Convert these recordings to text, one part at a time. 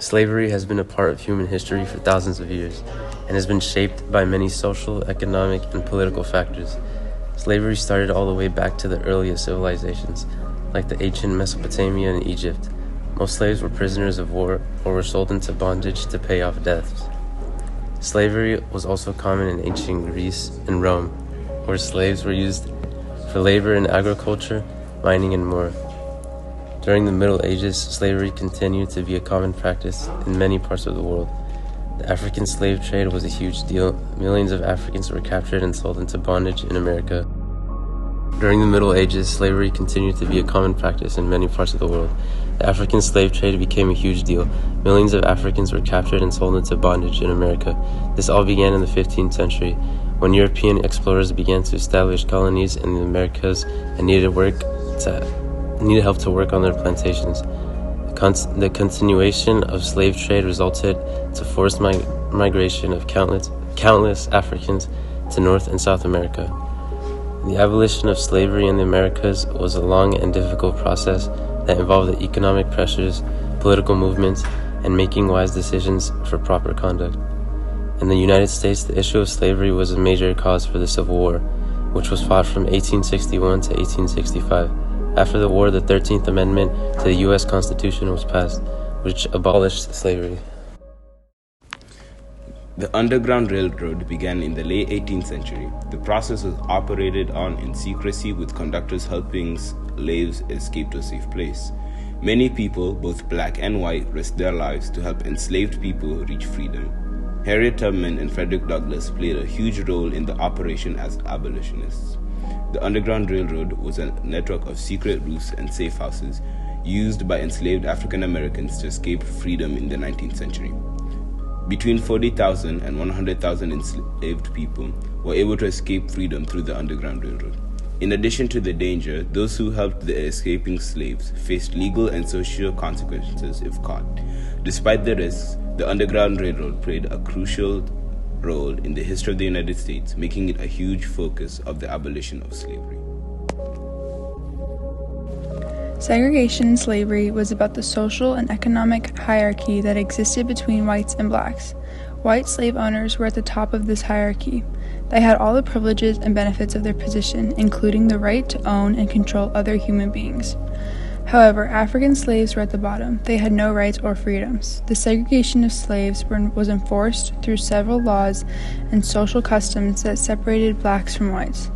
Slavery has been a part of human history for thousands of years and has been shaped by many social, economic, and political factors. Slavery started all the way back to the earliest civilizations, like the ancient Mesopotamia and Egypt. Most slaves were prisoners of war or were sold into bondage to pay off debts. Slavery was also common in ancient Greece and Rome, where slaves were used for labor in agriculture, mining, and more. During the Middle Ages, slavery continued to be a common practice in many parts of the world. The African slave trade was a huge deal. Millions of Africans were captured and sold into bondage in America. During the Middle Ages, slavery continued to be a common practice in many parts of the world. The African slave trade became a huge deal. Millions of Africans were captured and sold into bondage in America. This all began in the 15th century, when European explorers began to establish colonies in the Americas and needed help to work on their plantations. The continuation of slave trade resulted to forced migration of countless Africans to North and South America. The abolition of slavery in the Americas was a long and difficult process that involved the economic pressures, political movements, and making wise decisions for proper conduct. In the United States, the issue of slavery was a major cause for the Civil War, which was fought from 1861 to 1865. After the war, the 13th Amendment to the U.S. Constitution was passed, which abolished slavery. The Underground Railroad began in the late 18th century. The process was operated on in secrecy, with conductors helping slaves escape to a safe place. Many people, both black and white, risked their lives to help enslaved people reach freedom. Harriet Tubman and Frederick Douglass played a huge role in the operation as abolitionists. The Underground Railroad was a network of secret routes and safe houses used by enslaved African Americans to escape freedom in the 19th century. Between 40,000 and 100,000 enslaved people were able to escape freedom through the Underground Railroad. In addition to the danger, those who helped the escaping slaves faced legal and social consequences if caught. Despite the risks, the Underground Railroad played a crucial role in the history of the United States, making it a huge focus of the abolition of slavery. Segregation in slavery was about the social and economic hierarchy that existed between whites and blacks. White slave owners were at the top of this hierarchy. They had all the privileges and benefits of their position, including the right to own and control other human beings. However, African slaves were at the bottom. They had no rights or freedoms. The segregation of slaves was enforced through several laws and social customs that separated blacks from whites.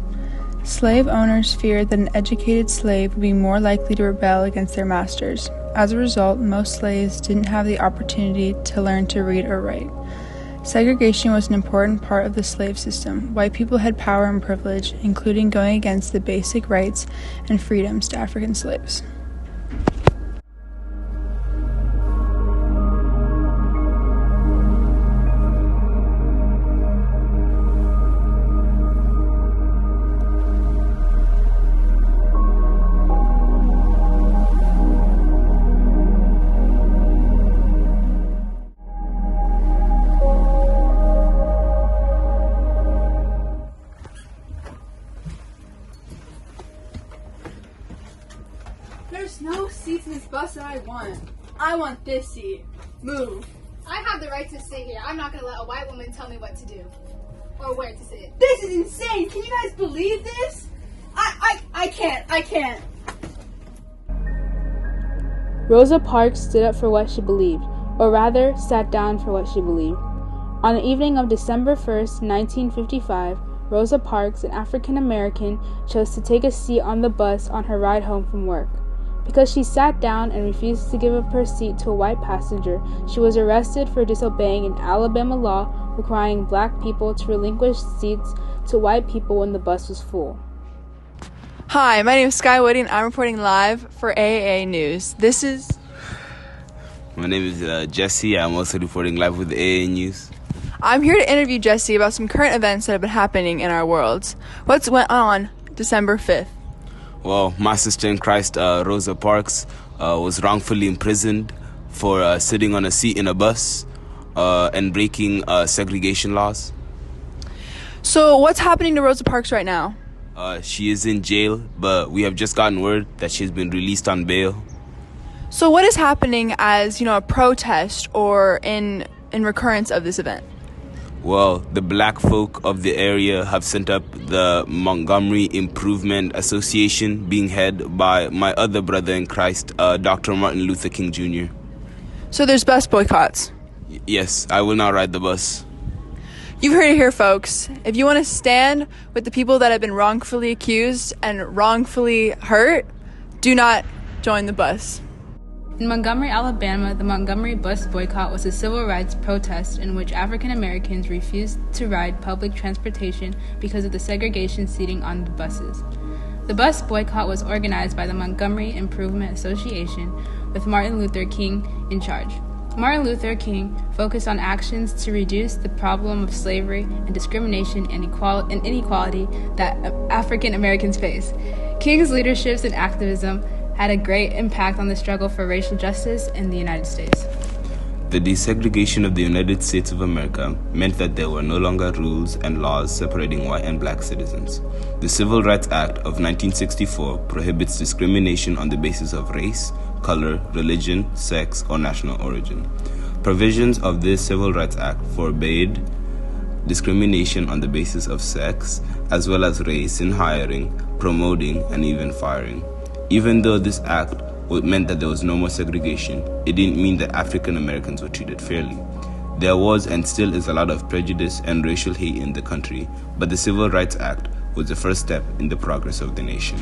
Slave owners feared that an educated slave would be more likely to rebel against their masters. As a result, most slaves didn't have the opportunity to learn to read or write. Segregation was an important part of the slave system. White people had power and privilege, including going against the basic rights and freedoms to African slaves. There's no seats in this bus that I want. I want this seat. Move. I have the right to sit here. I'm not going to let a white woman tell me what to do or where to sit. This is insane. Can you guys believe this? I can't. Rosa Parks stood up for what she believed, or rather, sat down for what she believed. On the evening of December 1st, 1955, Rosa Parks, an African American, chose to take a seat on the bus on her ride home from work. Because she sat down and refused to give up her seat to a white passenger, she was arrested for disobeying an Alabama law requiring black people to relinquish seats to white people when the bus was full. Hi, my name is Sky Woody and I'm reporting live for AAA News. My name is Jesse. I'm also reporting live with the AA News. I'm here to interview Jesse about some current events that have been happening in our world. What's went on December 5th? Well, my sister in Christ, Rosa Parks, was wrongfully imprisoned for sitting on a seat in a bus and breaking segregation laws. So what's happening to Rosa Parks right now? She is in jail, but we have just gotten word that she's been released on bail. So what is happening as, a protest or in recurrence of this event? Well, the black folk of the area have set up the Montgomery Improvement Association, being head by my other brother in Christ, Dr. Martin Luther King Jr. So there's bus boycotts. Yes, I will not ride the bus. You've heard it here, folks. If you want to stand with the people that have been wrongfully accused and wrongfully hurt, do not join the bus. In Montgomery, Alabama, the Montgomery bus boycott was a civil rights protest in which African Americans refused to ride public transportation because of the segregation seating on the buses. The bus boycott was organized by the Montgomery Improvement Association with Martin Luther King in charge. Martin Luther King focused on actions to reduce the problem of slavery and discrimination and inequality that African Americans face. King's leadership and activism had a great impact on the struggle for racial justice in the United States. The desegregation of the United States of America meant that there were no longer rules and laws separating white and black citizens. The Civil Rights Act of 1964 prohibits discrimination on the basis of race, color, religion, sex, or national origin. Provisions of this Civil Rights Act forbade discrimination on the basis of sex, as well as race in hiring, promoting, and even firing. Even though this act meant that there was no more segregation, it didn't mean that African Americans were treated fairly. There was and still is a lot of prejudice and racial hate in the country, but the Civil Rights Act was the first step in the progress of the nation.